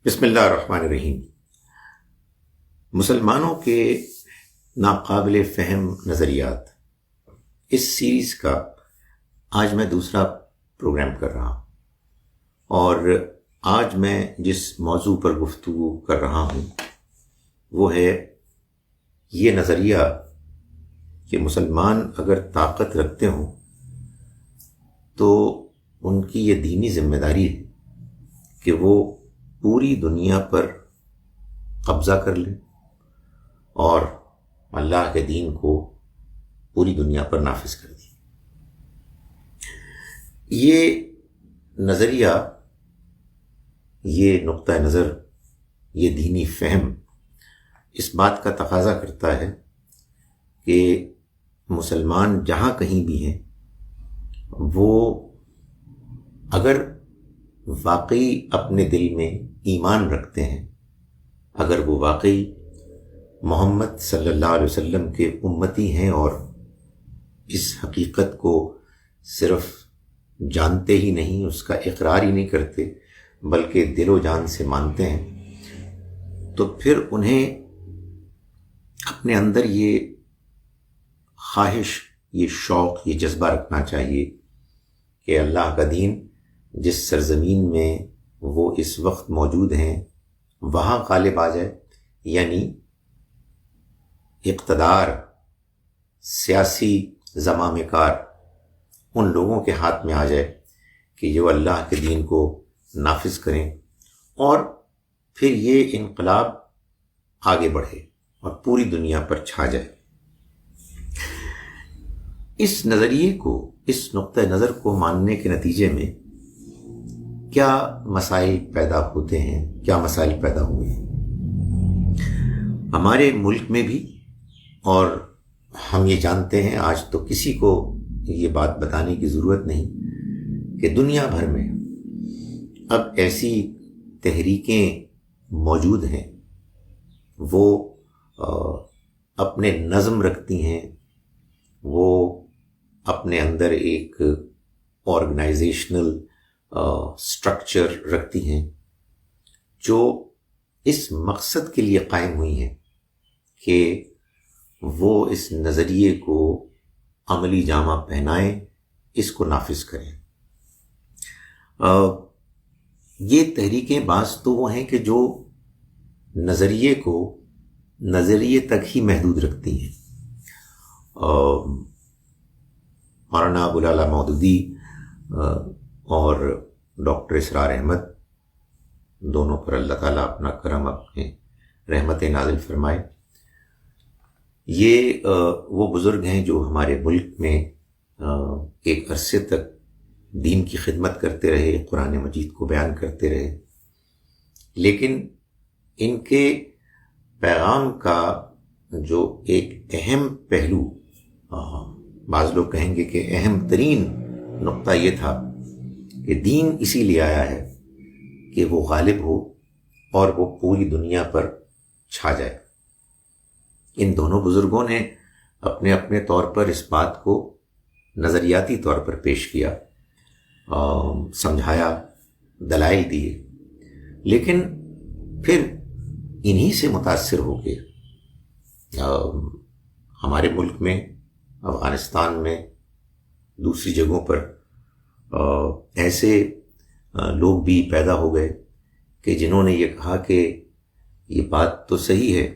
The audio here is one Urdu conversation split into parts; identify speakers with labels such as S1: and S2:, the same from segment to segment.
S1: بسم اللہ الرحمن الرحیم۔ مسلمانوں کے ناقابل فہم نظریات، اس سیریز کا آج میں دوسرا پروگرام کر رہا ہوں، اور آج میں جس موضوع پر گفتگو کر رہا ہوں وہ ہے یہ نظریہ کہ مسلمان اگر طاقت رکھتے ہوں تو ان کی یہ دینی ذمہ داری ہے کہ وہ پوری دنیا پر قبضہ کر لیں اور اللہ کے دین کو پوری دنیا پر نافذ کر دیں۔ یہ نظریہ، یہ نقطہ نظر، یہ دینی فہم اس بات کا تقاضا کرتا ہے کہ مسلمان جہاں کہیں بھی ہیں وہ اگر واقعی اپنے دل میں ایمان رکھتے ہیں، اگر وہ واقعی محمد صلی اللہ علیہ وسلم کے امتی ہیں اور اس حقیقت کو صرف جانتے ہی نہیں، اس کا اقرار ہی نہیں کرتے بلکہ دل و جان سے مانتے ہیں، تو پھر انہیں اپنے اندر یہ خواہش، یہ شوق، یہ جذبہ رکھنا چاہیے کہ اللہ کا دین جس سرزمین میں وہ اس وقت موجود ہیں وہاں غالب آ جائے، یعنی اقتدار، سیاسی زمام کار ان لوگوں کے ہاتھ میں آ جائے کہ جو اللہ کے دین کو نافذ کریں، اور پھر یہ انقلاب آگے بڑھے اور پوری دنیا پر چھا جائے۔ اس نظریے کو، اس نقطہ نظر کو ماننے کے نتیجے میں کیا مسائل پیدا ہوتے ہیں، کیا مسائل پیدا ہوئے ہیں ہمارے ملک میں بھی، اور ہم یہ جانتے ہیں، آج تو کسی کو یہ بات بتانے کی ضرورت نہیں کہ دنیا بھر میں اب ایسی تحریکیں موجود ہیں، وہ اپنے نظم رکھتی ہیں، وہ اپنے اندر ایک آرگنائزیشنل سٹرکچر رکھتی ہیں جو اس مقصد کے لیے قائم ہوئی ہیں کہ وہ اس نظریے کو عملی جامہ پہنائیں، اس کو نافذ کریں۔ یہ تحریکیں بعض تو وہ ہیں کہ جو نظریے کو نظریے تک ہی محدود رکھتی ہیں۔ مولانا ابوالعلا مودودی اور ڈاکٹر اسرار احمد، دونوں پر اللہ تعالیٰ اپنا کرم، اپنے رحمت نازل فرمائے۔ یہ وہ بزرگ ہیں جو ہمارے ملک میں ایک عرصے تک دین کی خدمت کرتے رہے، قرآن مجید کو بیان کرتے رہے، لیکن ان کے پیغام کا جو ایک اہم پہلو، بعض لوگ کہیں گے کہ اہم ترین نقطہ یہ تھا کہ دین اسی لیے آیا ہے کہ وہ غالب ہو اور وہ پوری دنیا پر چھا جائے۔ ان دونوں بزرگوں نے اپنے اپنے طور پر اس بات کو نظریاتی طور پر پیش کیا، سمجھایا، دلائل دیے، لیکن پھر انہی سے متاثر ہو کے ہمارے ملک میں، افغانستان میں، دوسری جگہوں پر ایسے لوگ بھی پیدا ہو گئے کہ جنہوں نے یہ کہا کہ یہ بات تو صحیح ہے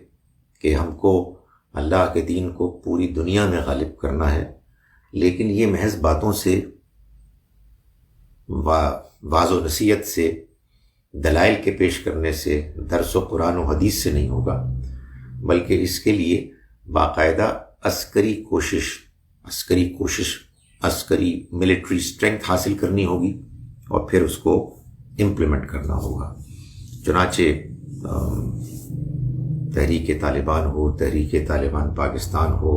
S1: کہ ہم کو اللہ کے دین کو پوری دنیا میں غالب کرنا ہے، لیکن یہ محض باتوں سے، واعظ و نصیحت سے، دلائل کے پیش کرنے سے، درس و قرآن و حدیث سے نہیں ہوگا، بلکہ اس کے لیے باقاعدہ عسکری ملٹری سٹرینگتھ حاصل کرنی ہوگی اور پھر اس کو امپلیمنٹ کرنا ہوگا۔ چنانچہ تحریک طالبان ہو، تحریک طالبان پاکستان ہو،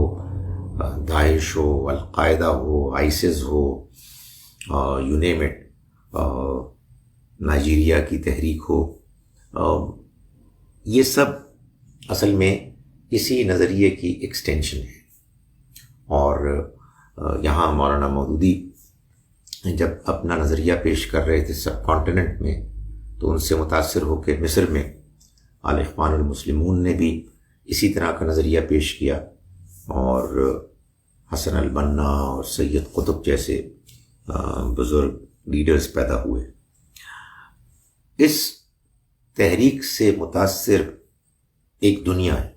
S1: داعش ہو، القاعدہ ہو، آئیسس ہو، یو نیم اٹ، نائجیریا کی تحریک ہو، یہ سب اصل میں اسی نظریے کی ایکسٹینشن ہے۔ اور یہاں مولانا مودودی جب اپنا نظریہ پیش کر رہے تھے سب کانٹیننٹ میں، تو ان سے متاثر ہو کے مصر میں الاخوان المسلمون نے بھی اسی طرح کا نظریہ پیش کیا، اور حسن البنا اور سید قطب جیسے بزرگ لیڈرز پیدا ہوئے۔ اس تحریک سے متاثر ایک دنیا ہے،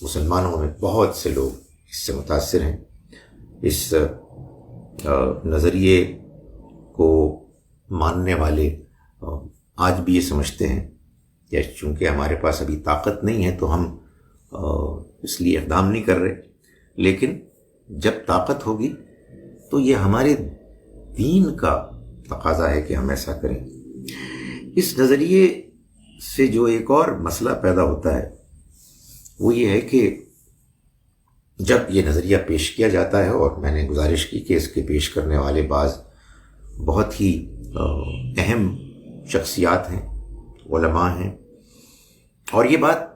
S1: مسلمانوں میں بہت سے لوگ اس سے متاثر ہیں۔ اس نظریے کو ماننے والے آج بھی یہ سمجھتے ہیں کہ چونکہ ہمارے پاس ابھی طاقت نہیں ہے تو ہم اس لیے اقدام نہیں کر رہے، لیکن جب طاقت ہوگی تو یہ ہمارے دین کا تقاضا ہے کہ ہم ایسا کریں۔ اس نظریے سے جو ایک اور مسئلہ پیدا ہوتا ہے وہ یہ ہے کہ جب یہ نظریہ پیش کیا جاتا ہے، اور میں نے گزارش کی کہ اس کے پیش کرنے والے بعض بہت ہی اہم شخصیات ہیں، علماء ہیں، اور یہ بات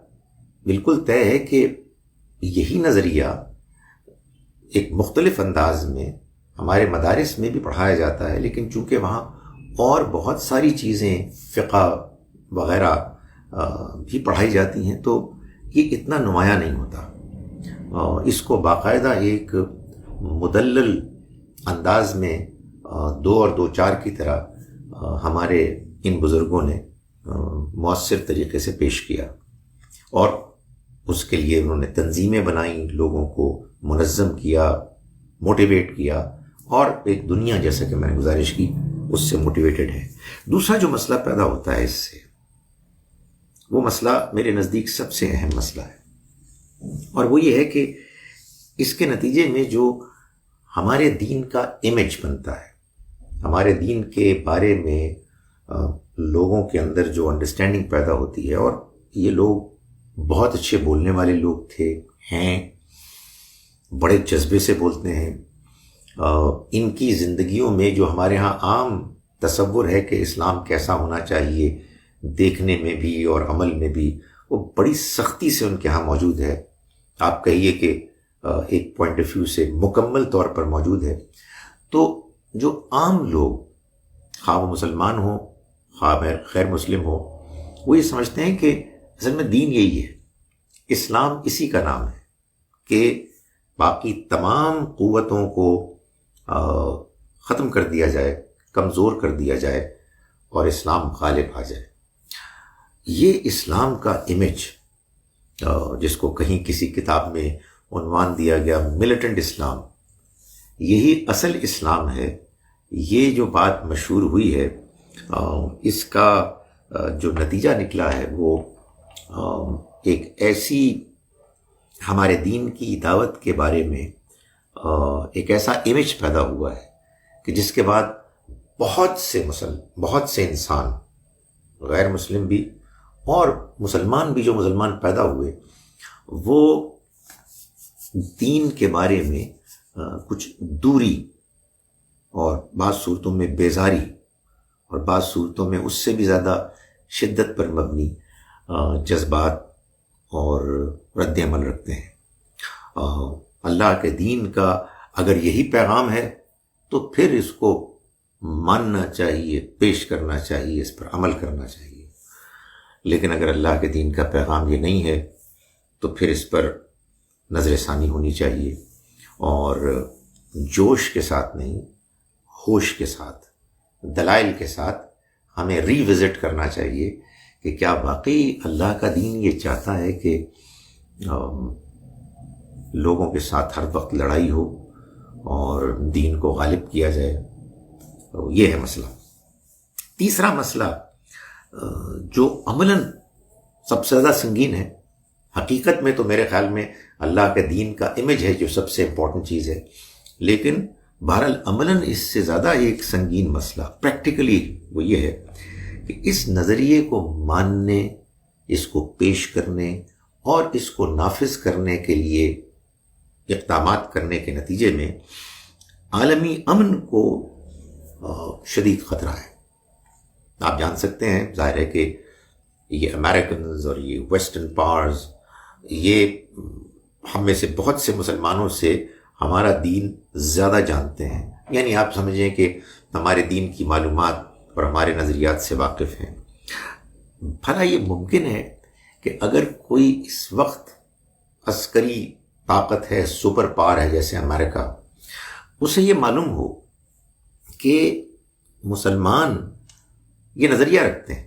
S1: بالکل طے ہے کہ یہی نظریہ ایک مختلف انداز میں ہمارے مدارس میں بھی پڑھایا جاتا ہے، لیکن چونکہ وہاں اور بہت ساری چیزیں فقہ وغیرہ بھی پڑھائی جاتی ہیں تو یہ اتنا نمایاں نہیں ہوتا۔ اس کو باقاعدہ ایک مدلل انداز میں 2 اور 2 4 کی طرح ہمارے ان بزرگوں نے مؤثر طریقے سے پیش کیا، اور اس کے لیے انہوں نے تنظیمیں بنائیں، لوگوں کو منظم کیا، موٹیویٹ کیا، اور ایک دنیا جیسا کہ میں نے گزارش کی اس سے موٹیویٹڈ ہے۔ دوسرا جو مسئلہ پیدا ہوتا ہے اس سے، وہ مسئلہ میرے نزدیک سب سے اہم مسئلہ ہے، اور وہ یہ ہے کہ اس کے نتیجے میں جو ہمارے دین کا امیج بنتا ہے، ہمارے دین کے بارے میں لوگوں کے اندر جو انڈرسٹینڈنگ پیدا ہوتی ہے، اور یہ لوگ بہت اچھے بولنے والے لوگ ہیں، بڑے جذبے سے بولتے ہیں، ان کی زندگیوں میں جو ہمارے ہاں عام تصور ہے کہ اسلام کیسا ہونا چاہیے دیکھنے میں بھی اور عمل میں بھی، وہ بڑی سختی سے ان کے ہاں موجود ہے۔ آپ کہیے کہ ایک پوائنٹ آف ویو سے مکمل طور پر موجود ہے۔ تو جو عام لوگ، خواہ وہ مسلمان ہوں خواہ غیر مسلم ہو، وہ یہ سمجھتے ہیں کہ اصل میں دین یہی ہے، اسلام اسی کا نام ہے کہ باقی تمام قوتوں کو ختم کر دیا جائے، کمزور کر دیا جائے، اور اسلام غالب آ جائے۔ یہ اسلام کا امیج، جس کو کہیں کسی کتاب میں عنوان دیا گیا ملیٹنٹ اسلام، یہی اصل اسلام ہے۔ یہ جو بات مشہور ہوئی ہے، اس کا جو نتیجہ نکلا ہے وہ ایک ایسی ہمارے دین کی دعوت کے بارے میں ایک ایسا امیج پیدا ہوا ہے کہ جس کے بعد بہت سے انسان، غیر مسلم بھی اور مسلمان بھی، جو مسلمان پیدا ہوئے، وہ دین کے بارے میں کچھ دوری اور بعض صورتوں میں بیزاری اور بعض صورتوں میں اس سے بھی زیادہ شدت پر مبنی جذبات اور رد عمل رکھتے ہیں۔ اللہ کے دین کا اگر یہی پیغام ہے تو پھر اس کو ماننا چاہیے، پیش کرنا چاہیے، اس پر عمل کرنا چاہیے۔ لیکن اگر اللہ کے دین کا پیغام یہ نہیں ہے تو پھر اس پر نظر ثانی ہونی چاہیے، اور جوش کے ساتھ نہیں، ہوش کے ساتھ، دلائل کے ساتھ ہمیں ری وزٹ کرنا چاہیے کہ کیا واقعی اللہ کا دین یہ چاہتا ہے کہ لوگوں کے ساتھ ہر وقت لڑائی ہو اور دین کو غالب کیا جائے۔ یہ ہے مسئلہ۔ تیسرا مسئلہ جو عملاً سب سے زیادہ سنگین ہے، حقیقت میں تو میرے خیال میں اللہ کے دین کا امیج ہے جو سب سے امپورٹنٹ چیز ہے، لیکن بہرحال عملاً اس سے زیادہ ایک سنگین مسئلہ پریکٹیکلی وہ یہ ہے کہ اس نظریے کو ماننے، اس کو پیش کرنے اور اس کو نافذ کرنے کے لیے اقدامات کرنے کے نتیجے میں عالمی امن کو شدید خطرہ ہے۔ آپ جان سکتے ہیں، ظاہر ہے کہ یہ امریکنز اور یہ ویسٹرن پاورز، یہ ہم میں سے بہت سے مسلمانوں سے ہمارا دین زیادہ جانتے ہیں، یعنی آپ سمجھیں کہ ہمارے دین کی معلومات اور ہمارے نظریات سے واقف ہیں۔ بھلا یہ ممکن ہے کہ اگر کوئی اس وقت عسکری طاقت ہے، سپر پاور ہے جیسے امریکہ، اسے یہ معلوم ہو کہ مسلمان یہ نظریہ رکھتے ہیں،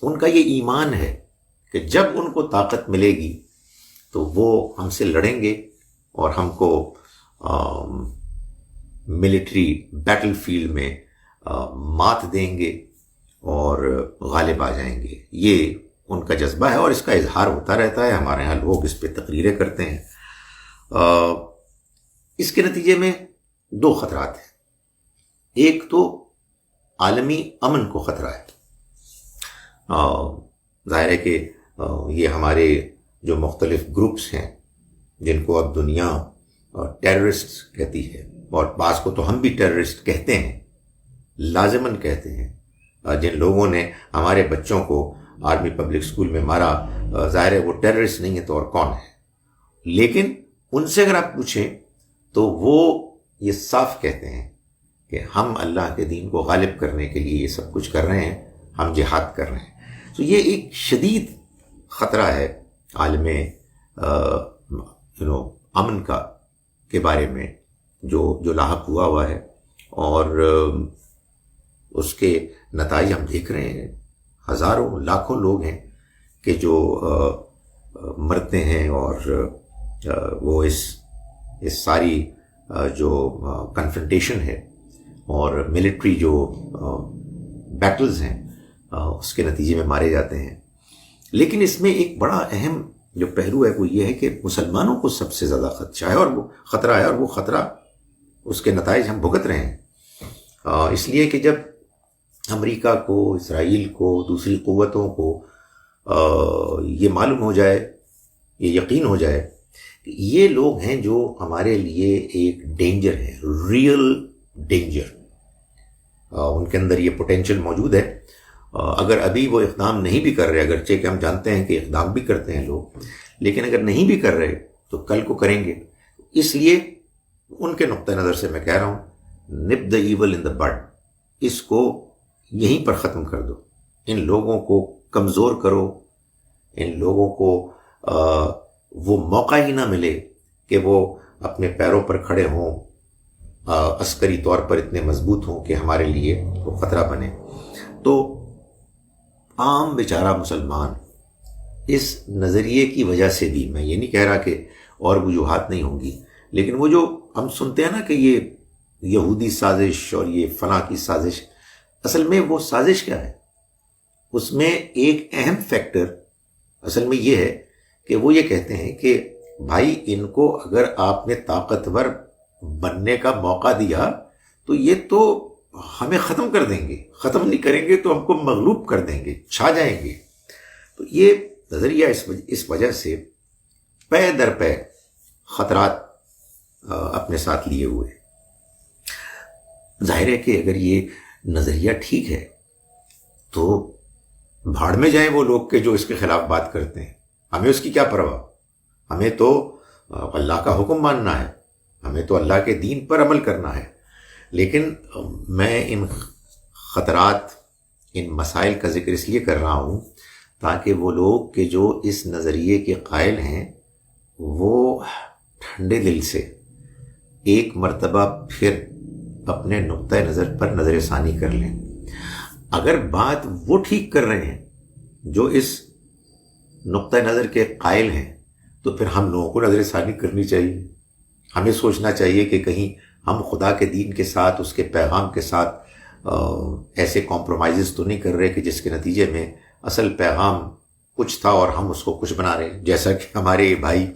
S1: ان کا یہ ایمان ہے کہ جب ان کو طاقت ملے گی تو وہ ہم سے لڑیں گے اور ہم کو ملٹری بیٹل فیلڈ میں مات دیں گے اور غالب آ جائیں گے، یہ ان کا جذبہ ہے اور اس کا اظہار ہوتا رہتا ہے. ہمارے ہاں لوگ اس پہ تقریریں کرتے ہیں. اس کے نتیجے میں دو خطرات ہیں. ایک تو عالمی امن کو خطرہ ہے. ظاہر ہے کہ یہ ہمارے جو مختلف گروپس ہیں جن کو اب دنیا ٹیررسٹ کہتی ہے، اور بعض کو تو ہم بھی ٹیررسٹ کہتے ہیں، لازماً کہتے ہیں، جن لوگوں نے ہمارے بچوں کو آرمی پبلک اسکول میں مارا، ظاہر ہے وہ ٹیررسٹ نہیں ہے تو اور کون ہے. لیکن ان سے اگر آپ پوچھیں تو وہ یہ صاف کہتے ہیں کہ ہم اللہ کے دین کو غالب کرنے کے لیے یہ سب کچھ کر رہے ہیں، ہم جہاد کر رہے ہیں. تو یہ ایک شدید خطرہ ہے عالم امن کا کے بارے میں جو لاحق ہوا ہے، اور اس کے نتائج ہم دیکھ رہے ہیں. ہزاروں لاکھوں لوگ ہیں کہ جو مرتے ہیں، اور وہ اس ساری جو کنفرنٹیشن ہے اور ملٹری جو بیٹلز ہیں اس کے نتیجے میں مارے جاتے ہیں. لیکن اس میں ایک بڑا اہم جو پہلو ہے وہ یہ ہے کہ مسلمانوں کو سب سے زیادہ خدشہ ہے اور وہ خطرہ ہے، اور وہ خطرہ اس کے نتائج ہم بھگت رہے ہیں. اس لیے کہ جب امریکہ کو، اسرائیل کو، دوسری قوتوں کو یہ معلوم ہو جائے، یہ یقین ہو جائے کہ یہ لوگ ہیں جو ہمارے لیے ایک ڈینجر ہے، ریئل ڈینجر، ان کے اندر یہ پوٹینشل موجود ہے. اگر ابھی وہ اقدام نہیں بھی کر رہے، اگرچہ کہ ہم جانتے ہیں کہ اقدام بھی کرتے ہیں لوگ، لیکن اگر نہیں بھی کر رہے تو کل کو کریں گے. اس لیے ان کے نقطہ نظر سے میں کہہ رہا ہوں، نپ دا ایول ان دا بڈ، اس کو یہیں پر ختم کر دو. ان لوگوں کو کمزور کرو، ان لوگوں کو وہ موقع ہی نہ ملے کہ وہ اپنے پیروں پر کھڑے ہوں، عسکری طور پر اتنے مضبوط ہوں کہ ہمارے لیے وہ خطرہ بنے. تو عام بیچارہ مسلمان اس نظریے کی وجہ سے بھی، میں یہ نہیں کہہ رہا کہ اور وجوہات نہیں ہوں گی، لیکن وہ جو ہم سنتے ہیں نا کہ یہ یہودی سازش اور یہ فلاں کی سازش، اصل میں وہ سازش کیا ہے؟ اس میں ایک اہم فیکٹر اصل میں یہ ہے کہ وہ یہ کہتے ہیں کہ بھائی ان کو اگر آپ نے طاقتور بننے کا موقع دیا تو یہ تو ہمیں ختم کر دیں گے، ختم نہیں کریں گے تو ہم کو مغلوب کر دیں گے، چھا جائیں گے. تو یہ نظریہ اس وجہ سے پے در پے خطرات اپنے ساتھ لیے ہوئے. ظاہر ہے کہ اگر یہ نظریہ ٹھیک ہے تو بھاڑ میں جائیں وہ لوگ کہ جو اس کے خلاف بات کرتے ہیں. ہمیں اس کی کیا پرواہ؟ ہمیں تو اللہ کا حکم ماننا ہے، ہمیں تو اللہ کے دین پر عمل کرنا ہے. لیکن میں ان خطرات، ان مسائل کا ذکر اس لیے کر رہا ہوں تاکہ وہ لوگ کہ جو اس نظریے کے قائل ہیں وہ ٹھنڈے دل سے ایک مرتبہ پھر اپنے نقطۂ نظر پر نظر ثانی کر لیں. اگر بات وہ ٹھیک کر رہے ہیں جو اس نقطۂ نظر کے قائل ہیں تو پھر ہم لوگوں کو نظر ثانی کرنی چاہیے. ہمیں سوچنا چاہیے کہ کہیں ہم خدا کے دین کے ساتھ، اس کے پیغام کے ساتھ ایسے کمپرومائزز تو نہیں کر رہے کہ جس کے نتیجے میں اصل پیغام کچھ تھا اور ہم اس کو کچھ بنا رہے ہیں، جیسا کہ ہمارے بھائی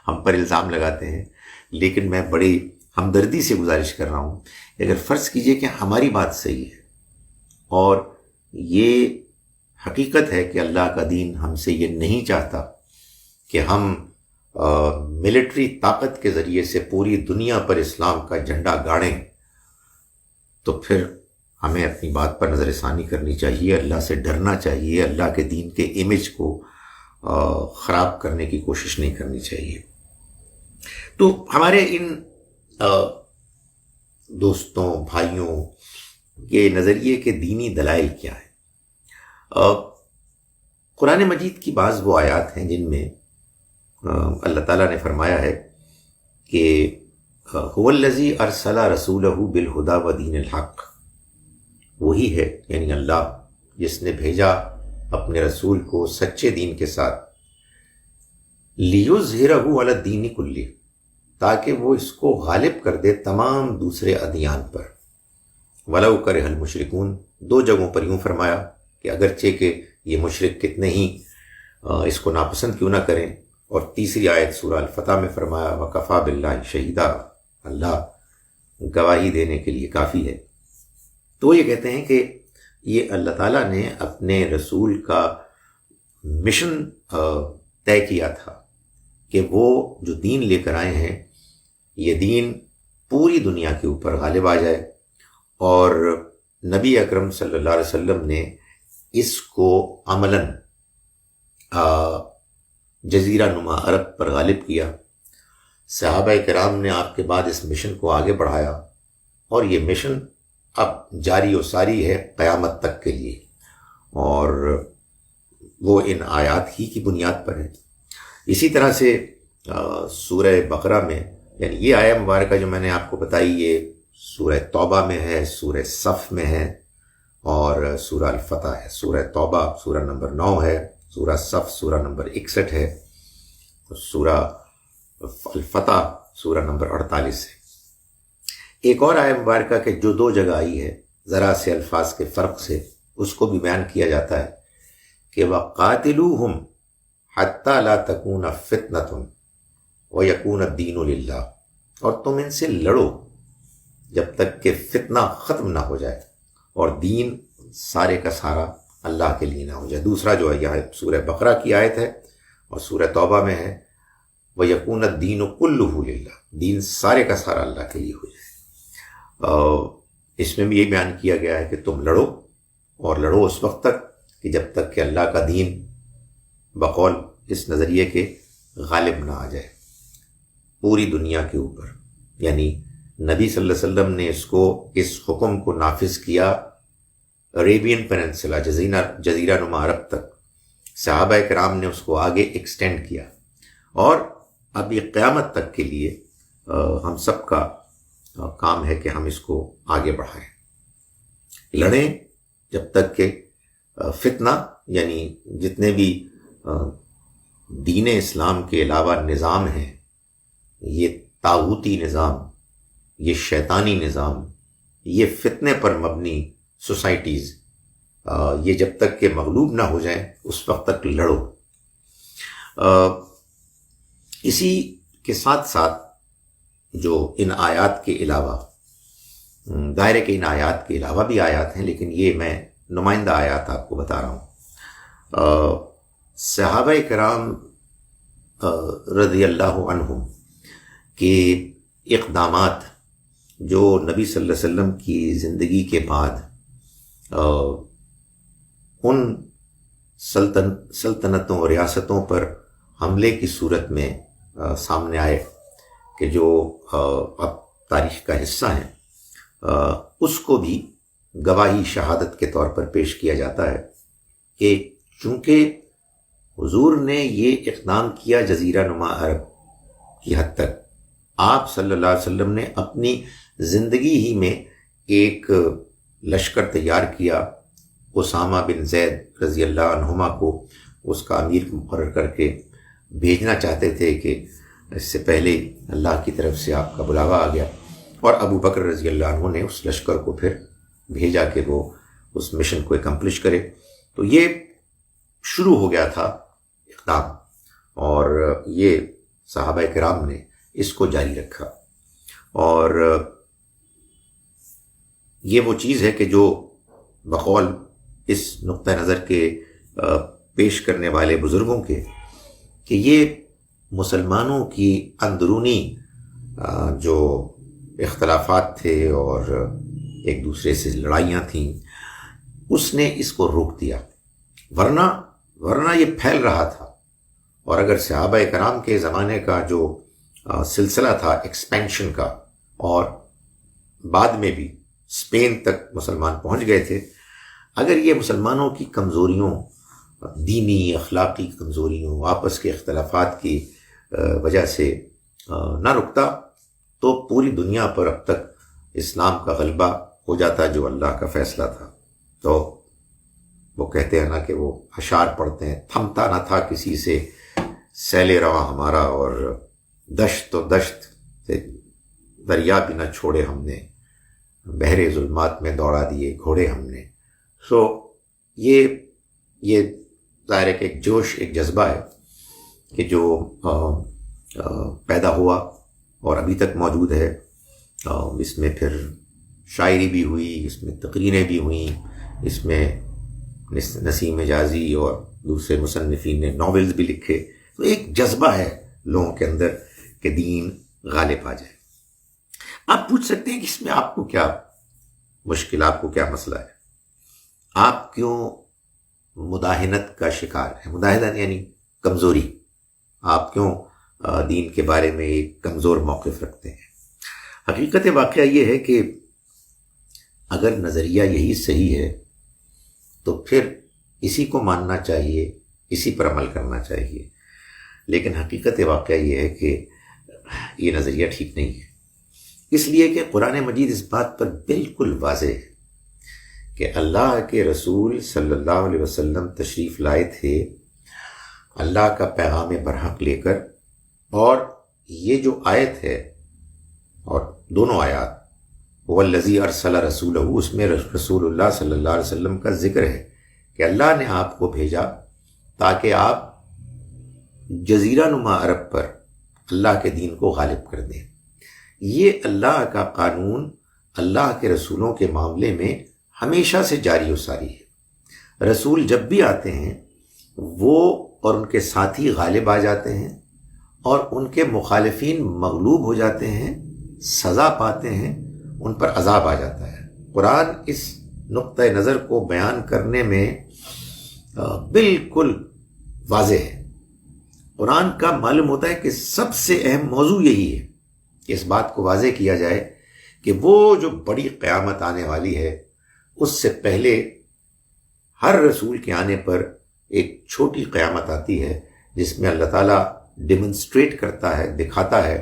S1: ہم پر الزام لگاتے ہیں. لیکن میں بڑی ہمدردی سے گزارش کر رہا ہوں کہ اگر فرض کیجئے کہ ہماری بات صحیح ہے اور یہ حقیقت ہے کہ اللہ کا دین ہم سے یہ نہیں چاہتا کہ ہم ملٹری طاقت کے ذریعے سے پوری دنیا پر اسلام کا جھنڈا گاڑیں، تو پھر ہمیں اپنی بات پر نظر ثانی کرنی چاہیے، اللہ سے ڈرنا چاہیے، اللہ کے دین کے امیج کو خراب کرنے کی کوشش نہیں کرنی چاہیے. تو ہمارے ان دوستوں، بھائیوں کے نظریے کے دینی دلائل کیا ہے؟ قرآن مجید کی بعض وہ آیات ہیں جن میں اللہ تعالیٰ نے فرمایا ہے کہ هو الذی ارسل رسولہ بالہدی ودین الحق، وہی ہے یعنی اللہ جس نے بھیجا اپنے رسول کو سچے دین کے ساتھ، لیظہرہ علی الدین کلہ، تاکہ وہ اس کو غالب کر دے تمام دوسرے ادیان پر، ولو کرہ المشرکون، دو جگہوں پر یوں فرمایا کہ اگرچہ کہ یہ مشرک کتنے ہی اس کو ناپسند کیوں نہ کریں، اور تیسری آیت سورہ الفتح میں فرمایا وکفیٰ باللہ شہیدا، اللہ گواہی دینے کے لیے کافی ہے۔ تو یہ کہتے ہیں کہ یہ اللہ تعالیٰ نے اپنے رسول کا مشن طے کیا تھا کہ وہ جو دین لے کر آئے ہیں یہ دین پوری دنیا کے اوپر غالب آ جائے، اور نبی اکرم صلی اللہ علیہ وسلم نے اس کو عملاً جزیرہ نما عرب پر غالب کیا۔ صحابہ کرام نے آپ کے بعد اس مشن کو آگے بڑھایا، اور یہ مشن اب جاری و ساری ہے قیامت تک کے لیے، اور وہ ان آیات ہی کی بنیاد پر ہے۔ اسی طرح سے سورہ بقرہ میں، یعنی یہ آیہ مبارکہ جو میں نے آپ کو بتائی یہ سورہ توبہ میں ہے، سورہ صف میں ہے، اور سورہ الفتح ہے۔ سورہ توبہ سورہ نمبر 9 ہے، سورہ صف سورہ نمبر 61 ہے، سورہ الفتح سورہ نمبر 48 ہے۔ ایک اور آیہ مبارکہ کہ جو دو جگہ آئی ہے ذرا سے الفاظ کے فرق سے، اس کو بھی بیان کیا جاتا ہے کہ وَقَاتِلُوهُمْ حَتَّى لَا تَكُونَ فِتْنَةٌ وَيَكُونَ الدِّينُ لِلَّهِ، اور تم ان سے لڑو جب تک کہ فتنہ ختم نہ ہو جائے اور دین سارے کا سارا اللہ کے لیے نہ ہو جائے۔ دوسرا جو ہے یہ سورہ بقرہ کی آیت ہے، اور سورہ توبہ میں ہے وَيَكُونَ الدِّينُ كُلُّهُ لِلَّهِ، دین سارے کا سارا اللہ کے لیے ہو جائے۔ اس میں بھی یہ بیان کیا گیا ہے کہ تم لڑو، اور لڑو اس وقت تک کہ جب تک کہ اللہ کا دین بقول اس نظریے کے غالب نہ آ جائے پوری دنیا کے اوپر۔ یعنی نبی صلی اللہ علیہ وسلم نے اس حکم کو نافذ کیا عریبین پیننسلا، جزیرہ نما عرب تک، صحابہ کرام نے اس کو آگے ایکسٹینڈ کیا، اور اب یہ قیامت تک کے لیے ہم سب کا کام ہے کہ ہم اس کو آگے بڑھائیں، لڑیں جب تک کہ فتنہ، یعنی جتنے بھی دین اسلام کے علاوہ نظام ہیں، یہ طاغوتی نظام، یہ شیطانی نظام، یہ فتنے پر مبنی سوسائٹیز، یہ جب تک کہ مغلوب نہ ہو جائیں اس وقت تک لڑو۔ اسی کے ساتھ ساتھ جو ان آیات کے علاوہ، دائرے کے ان آیات کے علاوہ بھی آیات ہیں، لیکن یہ میں نمائندہ آیات آپ کو بتا رہا ہوں۔ صحابہ کرام رضی اللہ عنہم کے اقدامات جو نبی صلی اللہ علیہ وسلم کی زندگی کے بعد ان سلطنتوں اور ریاستوں پر حملے کی صورت میں سامنے آئے کہ جو اب تاریخ کا حصہ ہیں، اس کو بھی گواہی شہادت کے طور پر پیش کیا جاتا ہے کہ چونکہ حضور نے یہ اقدام کیا جزیرہ نما عرب کی حد تک، آپ صلی اللہ علیہ وسلم نے اپنی زندگی ہی میں ایک لشکر تیار کیا، اسامہ بن زید رضی اللہ عنہما کو اس کا امیر مقرر کر کے بھیجنا چاہتے تھے کہ اس سے پہلے اللہ کی طرف سے آپ کا بلاوا آ گیا، اور ابو بکر رضی اللہ عنہ نے اس لشکر کو پھر بھیجا کہ وہ اس مشن کو اکمپلش کرے۔ تو یہ شروع ہو گیا تھا اقدام، اور یہ صحابہ کرام نے اس کو جاری رکھا، اور یہ وہ چیز ہے کہ جو بقول اس نقطہ نظر کے پیش کرنے والے بزرگوں کے کہ یہ مسلمانوں کی اندرونی جو اختلافات تھے اور ایک دوسرے سے لڑائیاں تھیں، اس نے اس کو روک دیا، ورنہ یہ پھیل رہا تھا۔ اور اگر صحابہ کرام کے زمانے کا جو سلسلہ تھا ایکسپینشن کا، اور بعد میں بھی اسپین تک مسلمان پہنچ گئے تھے، اگر یہ مسلمانوں کی کمزوریوں دینی اخلاقی کمزوریوں، آپس کے اختلافات کی وجہ سے نہ رکتا تو پوری دنیا پر اب تک اسلام کا غلبہ ہو جاتا جو اللہ کا فیصلہ تھا۔ تو وہ کہتے ہیں نا کہ وہ اشعار پڑھتے ہیں، تھمتا نہ تھا کسی سے سیل رواں ہمارا، اور دشت تو دشت سے دریا بھی نہ چھوڑے ہم نے، بحر ظلمات میں دوڑا دیے گھوڑے ہم نے۔ سو یہ ظاہر ہے کہ ایک جوش، ایک جذبہ ہے کہ جو پیدا ہوا اور ابھی تک موجود ہے۔ اس میں پھر شاعری بھی ہوئی، اس میں تقریریں بھی ہوئیں، اس میں نسیم حجازی اور دوسرے مصنفین نے ناولز بھی لکھے۔ تو ایک جذبہ ہے لوگوں کے اندر کہ دین غالب آ جائے۔ آپ پوچھ سکتے ہیں کہ اس میں آپ کو کیا مشکل، آپ کو کیا مسئلہ ہے، آپ کیوں مداہنت کا شکار ہے؟ مداہنت یعنی کمزوری، آپ کیوں دین کے بارے میں ایک کمزور موقف رکھتے ہیں؟ حقیقت واقعہ یہ ہے کہ اگر نظریہ یہی صحیح ہے تو پھر اسی کو ماننا چاہیے، اسی پر عمل کرنا چاہیے، لیکن حقیقت واقعہ یہ ہے کہ یہ نظریہ ٹھیک نہیں ہے، اس لیے کہ قرآن مجید اس بات پر بالکل واضح ہے کہ اللہ کے رسول صلی اللہ علیہ وسلم تشریف لائے تھے اللہ کا پیغام برحق لے کر، اور یہ جو آیت ہے اور دونوں آیات والذی ارسل رسولہ، اس میں رسول اللہ صلی اللہ علیہ وسلم کا ذکر ہے کہ اللہ نے آپ کو بھیجا تاکہ آپ جزیرہ نما عرب پر اللہ کے دین کو غالب کر دیں۔ یہ اللہ کا قانون اللہ کے رسولوں کے معاملے میں ہمیشہ سے جاری و ساری ہے۔ رسول جب بھی آتے ہیں وہ اور ان کے ساتھی غالب آ جاتے ہیں، اور ان کے مخالفین مغلوب ہو جاتے ہیں، سزا پاتے ہیں، ان پر عذاب آ جاتا ہے۔ قرآن اس نقطہ نظر کو بیان کرنے میں بالکل واضح ہے۔ قرآن کا معلوم ہوتا ہے کہ سب سے اہم موضوع یہی ہے کہ اس بات کو واضح کیا جائے کہ وہ جو بڑی قیامت آنے والی ہے، اس سے پہلے ہر رسول کے آنے پر ایک چھوٹی قیامت آتی ہے جس میں اللہ تعالیٰ ڈیمونسٹریٹ کرتا ہے، دکھاتا ہے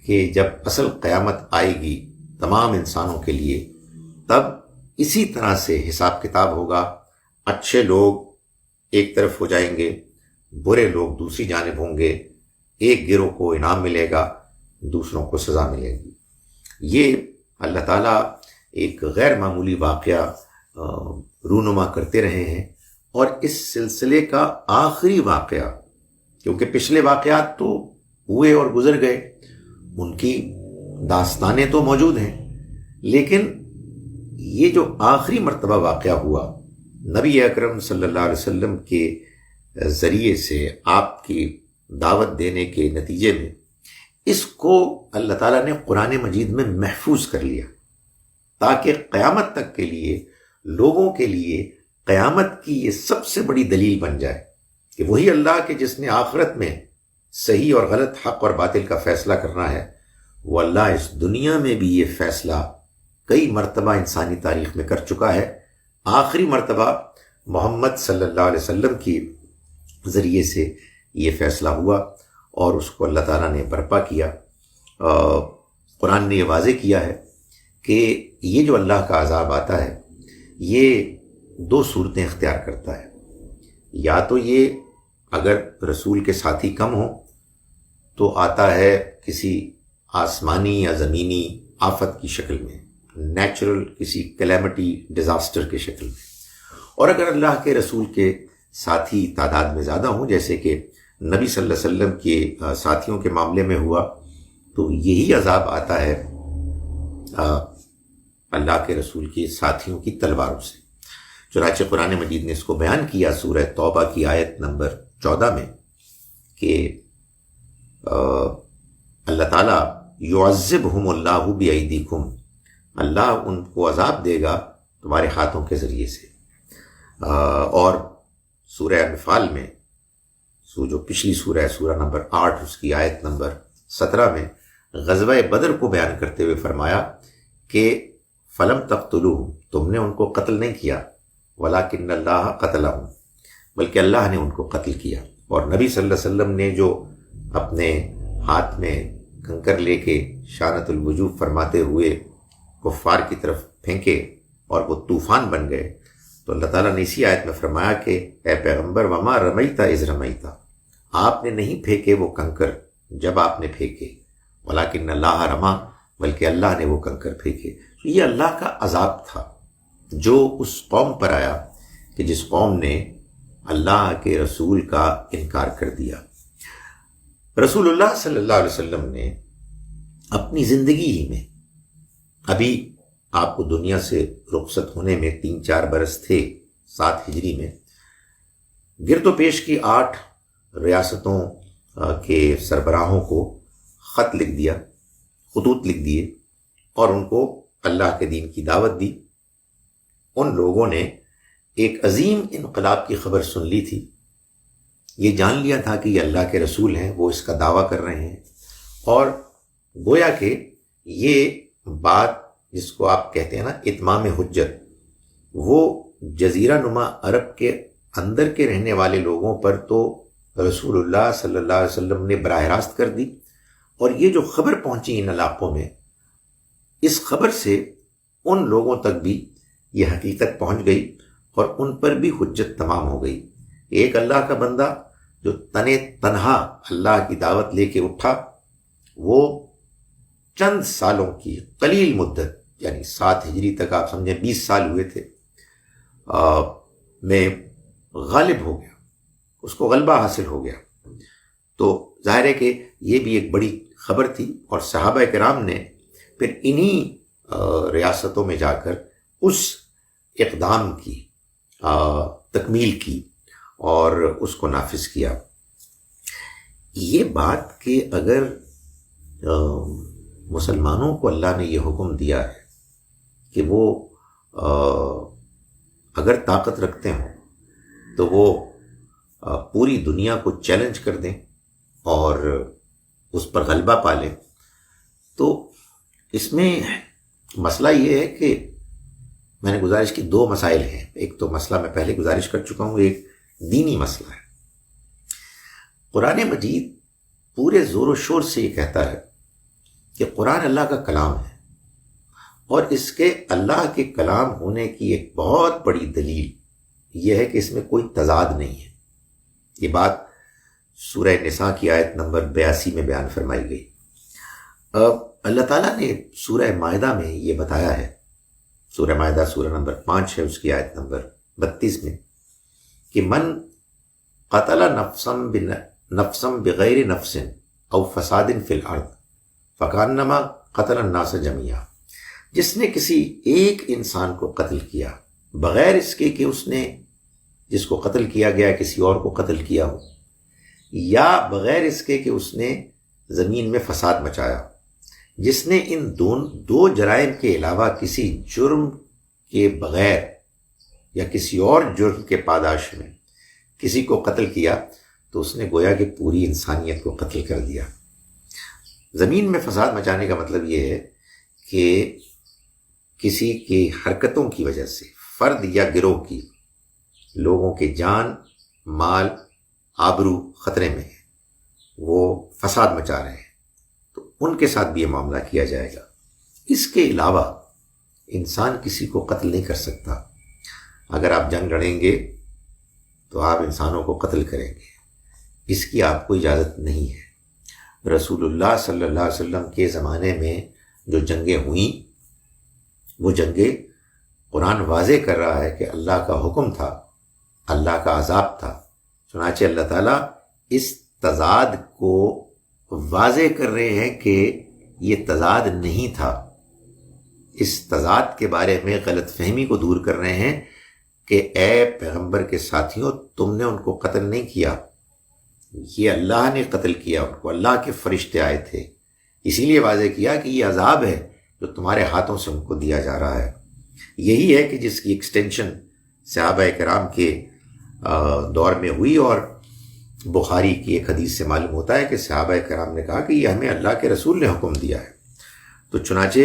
S1: کہ جب اصل قیامت آئے گی تمام انسانوں کے لیے، تب اسی طرح سے حساب کتاب ہوگا۔ اچھے لوگ ایک طرف ہو جائیں گے، برے لوگ دوسری جانب ہوں گے، ایک گروہ کو انعام ملے گا، دوسروں کو سزا ملے گی۔ یہ اللہ تعالیٰ ایک غیر معمولی واقعہ رونما کرتے رہے ہیں، اور اس سلسلے کا آخری واقعہ، کیونکہ پچھلے واقعات تو ہوئے اور گزر گئے، ان کی داستانیں تو موجود ہیں، لیکن یہ جو آخری مرتبہ واقعہ ہوا نبی اکرم صلی اللہ علیہ وسلم کے ذریعے سے آپ کی دعوت دینے کے نتیجے میں، اس کو اللہ تعالیٰ نے قرآن مجید میں محفوظ کر لیا تاکہ قیامت تک کے لیے لوگوں کے لیے قیامت کی یہ سب سے بڑی دلیل بن جائے کہ وہی اللہ کے جس نے آخرت میں صحیح اور غلط، حق اور باطل کا فیصلہ کرنا ہے، وہ اللہ اس دنیا میں بھی یہ فیصلہ کئی مرتبہ انسانی تاریخ میں کر چکا ہے۔ آخری مرتبہ محمد صلی اللہ علیہ وسلم کی ذریعے سے یہ فیصلہ ہوا، اور اس کو اللہ تعالیٰ نے برپا کیا۔ قرآن نے یہ واضح کیا ہے کہ یہ جو اللہ کا عذاب آتا ہے یہ دو صورتیں اختیار کرتا ہے۔ یا تو یہ اگر رسول کے ساتھی کم ہوں تو آتا ہے کسی آسمانی یا زمینی آفت کی شکل میں، نیچرل کسی کلیمٹی، ڈیزاسٹر کی شکل میں، اور اگر اللہ کے رسول کے ساتھی تعداد میں زیادہ ہوں، جیسے کہ نبی صلی اللہ علیہ وسلم کے ساتھیوں کے معاملے میں ہوا، تو یہی عذاب آتا ہے اللہ کے رسول کے ساتھیوں کی تلواروں سے۔ چنانچہ قرآن مجید نے اس کو بیان کیا سورہ توبہ کی آیت نمبر 14 میں کہ اللہ تعالیٰ یعذبہم اللہ بایدیکم، اللہ ان کو عذاب دے گا تمہارے ہاتھوں کے ذریعے سے۔ اور سورہ انفال میں، جو پچھلی سورہ ہے، سورہ نمبر 8، اس کی آیت نمبر 17 میں غزوہ بدر کو بیان کرتے ہوئے فرمایا کہ فلم تقتلوہم، تم نے ان کو قتل نہیں کیا، ولیکن اللہ قتلہم، بلکہ اللہ نے ان کو قتل کیا۔ اور نبی صلی اللہ علیہ وسلم نے جو اپنے ہاتھ میں کنکر لے کے شانت الوجوب فرماتے ہوئے کفار کی طرف پھینکے اور وہ طوفان بن گئے، تو اللہ تعالیٰ نے اسی آیت میں فرمایا کہ اے پیغمبر وما رمیتا اذ رمیتا، آپ نے نہیں پھینکے وہ کنکر جب آپ نے پھینکے، ولیکن اللہ رما، بلکہ اللہ نے وہ کنکر پھینکے۔ تو یہ اللہ کا عذاب تھا جو اس قوم پر آیا کہ جس قوم نے اللہ کے رسول کا انکار کر دیا۔ رسول اللہ صلی اللہ علیہ وسلم نے اپنی زندگی ہی میں، ابھی آپ کو دنیا سے رخصت ہونے میں 3-4 برس تھے 7 ہجری میں، گرد و پیش کی 8 ریاستوں کے سربراہوں کو خط لکھ دیا، خطوط لکھ دیے اور ان کو اللہ کے دین کی دعوت دی۔ ان لوگوں نے ایک عظیم انقلاب کی خبر سن لی تھی، یہ جان لیا تھا کہ یہ اللہ کے رسول ہیں، وہ اس کا دعویٰ کر رہے ہیں، اور گویا کہ یہ بات جس کو آپ کہتے ہیں نا اتمام حجت، وہ جزیرہ نما عرب کے اندر کے رہنے والے لوگوں پر تو رسول اللہ صلی اللہ علیہ وسلم نے براہ راست کر دی، اور یہ جو خبر پہنچی ان علاقوں میں، اس خبر سے ان لوگوں تک بھی یہ حقیقت پہنچ گئی اور ان پر بھی حجت تمام ہو گئی۔ ایک اللہ کا بندہ جو تنہا اللہ کی دعوت لے کے اٹھا، وہ چند سالوں کی قلیل مدت، یعنی 7 ہجری تک آپ سمجھیں 20 سال ہوئے تھے، میں غالب ہو گیا، اس کو غلبہ حاصل ہو گیا۔ تو ظاہر ہے کہ یہ بھی ایک بڑی خبر تھی، اور صحابہ کرام نے پھر انہی ریاستوں میں جا کر اس اقدام کی تکمیل کی اور اس کو نافذ کیا۔ یہ بات کہ اگر مسلمانوں کو اللہ نے یہ حکم دیا ہے کہ وہ اگر طاقت رکھتے ہوں تو وہ پوری دنیا کو چیلنج کر دیں اور اس پر غلبہ پا لیں، تو اس میں مسئلہ یہ ہے کہ میں نے گزارش کی 2 مسائل ہیں۔ ایک تو مسئلہ میں پہلے گزارش کر چکا ہوں، ایک دینی مسئلہ ہے۔ قرآن مجید پورے زور و شور سے یہ کہتا ہے کہ قرآن اللہ کا کلام ہے، اور اس کے اللہ کے کلام ہونے کی ایک بہت بڑی دلیل یہ ہے کہ اس میں کوئی تضاد نہیں ہے۔ یہ بات سورہ نساء کی آیت نمبر 82 میں بیان فرمائی گئی۔ اللہ تعالیٰ نے سورہ مائدہ میں یہ بتایا ہے، سورہ مائدہ سورہ نمبر 5 ہے، اس کی آیت نمبر 32 میں، کہ من قتل نفسا بغیر نفس او فساد فی الارض فکانما قتل الناس جميعا، جس نے کسی ایک انسان کو قتل کیا بغیر اس کے کہ اس نے جس کو قتل کیا گیا کسی اور کو قتل کیا ہو، یا بغیر اس کے کہ اس نے زمین میں فساد مچایا، جس نے ان 2 جرائم کے علاوہ کسی جرم کے بغیر یا کسی اور جرم کے پاداش میں کسی کو قتل کیا، تو اس نے گویا کہ پوری انسانیت کو قتل کر دیا۔ زمین میں فساد مچانے کا مطلب یہ ہے کہ کسی کی حرکتوں کی وجہ سے فرد یا گروہ کی لوگوں کے جان، مال، آبرو خطرے میں ہے، وہ فساد مچا رہے ہیں، تو ان کے ساتھ بھی یہ معاملہ کیا جائے گا۔ اس کے علاوہ انسان کسی کو قتل نہیں کر سکتا۔ اگر آپ جنگ لڑیں گے تو آپ انسانوں کو قتل کریں گے، اس کی آپ کو اجازت نہیں ہے۔ رسول اللہ صلی اللہ علیہ وسلم کے زمانے میں جو جنگیں ہوئیں، وہ جنگیں قرآن واضح کر رہا ہے کہ اللہ کا حکم تھا، اللہ کا عذاب تھا، چنانچہ اللہ تعالیٰ اس تضاد کو واضح کر رہے ہیں کہ یہ تضاد نہیں تھا، اس تضاد کے بارے میں غلط فہمی کو دور کر رہے ہیں کہ اے پیغمبر کے ساتھیوں، تم نے ان کو قتل نہیں کیا، یہ اللہ نے قتل کیا، ان کو اللہ کے فرشتے آئے تھے، اسی لیے واضح کیا کہ یہ عذاب ہے جو تمہارے ہاتھوں سے ان کو دیا جا رہا ہے۔ یہی ہے کہ جس کی ایکسٹینشن صحابہ کرام کے دور میں ہوئی، اور بخاری کی ایک حدیث سے معلوم ہوتا ہے کہ صحابہ کرام نے کہا کہ یہ ہمیں اللہ کے رسول نے حکم دیا ہے، تو چنانچہ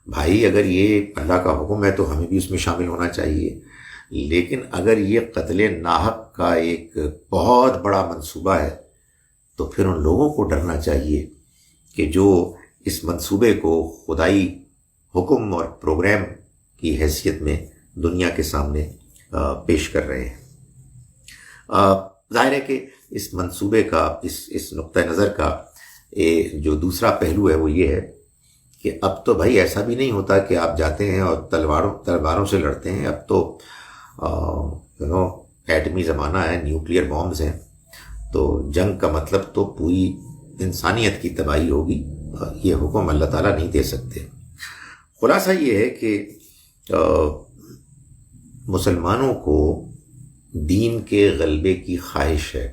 S1: بھائی اگر یہ اللہ کا حکم ہے تو ہمیں بھی اس میں شامل ہونا چاہیے۔ لیکن اگر یہ قتل ناحق کا ایک بہت بڑا منصوبہ ہے تو پھر ان لوگوں کو ڈرنا چاہیے کہ جو اس منصوبے کو خدائی حکم اور پروگرام کی حیثیت میں دنیا کے سامنے پیش کر رہے ہیں۔ ظاہر ہے کہ اس منصوبے کا اس نقطہ نظر کا جو دوسرا پہلو ہے وہ یہ ہے کہ اب تو بھائی ایسا بھی نہیں ہوتا کہ آپ جاتے ہیں اور تلواروں سے لڑتے ہیں۔ اب تو ایٹمی زمانہ ہے، نیوکلیئر بامز ہیں، تو جنگ کا مطلب تو پوری انسانیت کی تباہی ہوگی، یہ حکم اللہ تعالیٰ نہیں دے سکتے۔ خلاصہ یہ ہے کہ مسلمانوں کو دین کے غلبے کی خواہش ہے،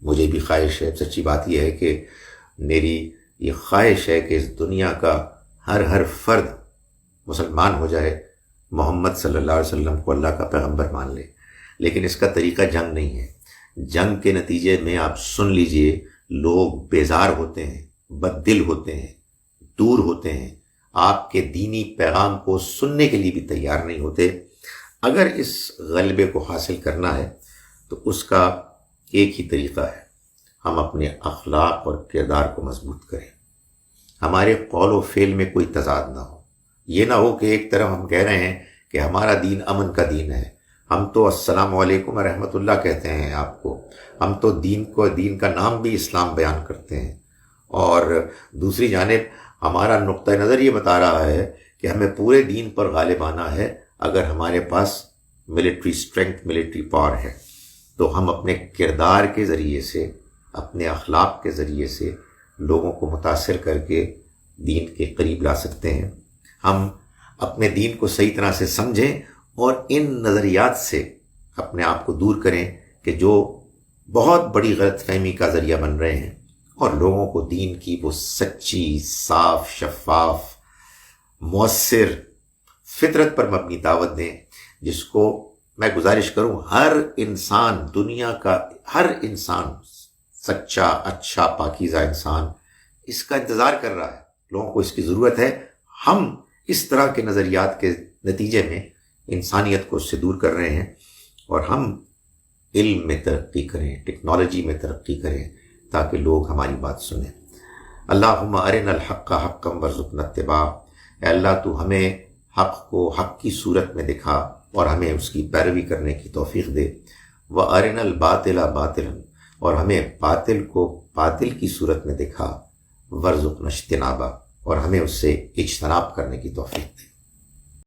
S1: مجھے بھی خواہش ہے۔ سچی بات یہ ہے کہ میری یہ خواہش ہے کہ اس دنیا کا ہر فرد مسلمان ہو جائے، محمد صلی اللہ علیہ وسلم کو اللہ کا پیغمبر مان لے، لیکن اس کا طریقہ جنگ نہیں ہے۔ جنگ کے نتیجے میں آپ سن لیجئے لوگ بیزار ہوتے ہیں، بد دل ہوتے ہیں، دور ہوتے ہیں، آپ کے دینی پیغام کو سننے کے لیے بھی تیار نہیں ہوتے۔ اگر اس غلبے کو حاصل کرنا ہے تو اس کا ایک ہی طریقہ ہے، ہم اپنے اخلاق اور کردار کو مضبوط کریں، ہمارے قول و فعل میں کوئی تضاد نہ ہو۔ یہ نہ ہو کہ ایک طرف ہم کہہ رہے ہیں کہ ہمارا دین امن کا دین ہے، ہم تو السلام علیکم ورحمۃ اللہ کہتے ہیں آپ کو، ہم تو دین کا نام بھی اسلام بیان کرتے ہیں، اور دوسری جانب ہمارا نقطہ نظر یہ بتا رہا ہے کہ ہمیں پورے دین پر غالب آنا ہے۔ اگر ہمارے پاس ملٹری اسٹرینتھ، ملٹری پاور ہے تو ہم اپنے کردار کے ذریعے سے، اپنے اخلاق کے ذریعے سے لوگوں کو متاثر کر کے دین کے قریب لا سکتے ہیں۔ ہم اپنے دین کو صحیح طرح سے سمجھیں اور ان نظریات سے اپنے آپ کو دور کریں کہ جو بہت بڑی غلط فہمی کا ذریعہ بن رہے ہیں، اور لوگوں کو دین کی وہ سچی، صاف، شفاف، مؤثر، فطرت پر مبنی دعوت دیں، جس کو میں گزارش کروں ہر انسان، دنیا کا ہر انسان، سچا، اچھا، پاکیزہ انسان اس کا انتظار کر رہا ہے۔ لوگوں کو اس کی ضرورت ہے۔ ہم اس طرح کے نظریات کے نتیجے میں انسانیت کو اس سے دور کر رہے ہیں، اور ہم علم میں ترقی کریں، ٹیکنالوجی میں ترقی کریں تاکہ لوگ ہماری بات سنیں۔ اللہم ارنا الحق حقا وارزقنا اتباعہ، اے اللہ تو ہمیں حق کو حق کی صورت میں دکھا اور ہمیں اس کی پیروی کرنے کی توفیق دے، وارنا الباطل باطلا، اور ہمیں باطل کو باطل کی صورت میں دکھا، وارزقنا اجتنابہ، اور ہمیں اس سے اجتناب کرنے کی توفیق دے۔